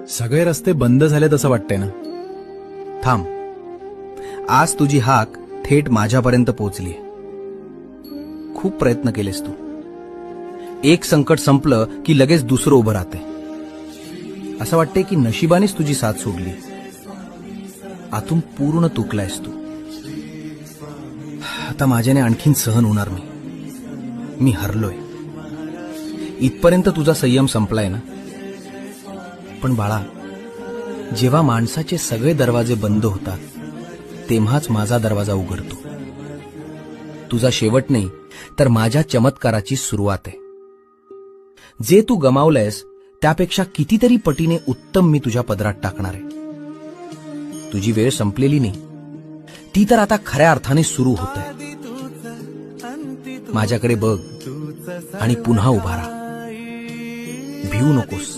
सगळे रस्ते बंद झालेत असं वाटतंय ना? थांब, आज तुझी हाक थेट माझ्यापर्यंत पोहोचली. खूप प्रयत्न केलेस तू. एक संकट संपलं की लगेच दुसरं उभं राहते. असं वाटतंय की नशिबानेच तुझी साथ सोडली. आतून पूर्ण तुकलायस तू. आता माझ्याने आणखीन सहन होणार नाही. मी हरलोय. इथपर्यंत तुझा संयम संपलाय ना? पण बाळा, जेव्हा माणसाचे सगळे दरवाजे बंद होतात तेव्हाच माझा दरवाजा उघडतो. तुझा शेवट नाही तर माझ्या चमत्काराची सुरुवात आहे. जे तू गमावलंयस त्यापेक्षा कितीतरी पटीने उत्तम मी तुझ्या पदरात टाकणार आहे. तुझी वेळ संपलेली नाही, ती तर आता खऱ्या अर्थाने सुरू होत आहे. माझ्याकडे बघ आणि पुन्हा उभा राहा. भिवू नकोस.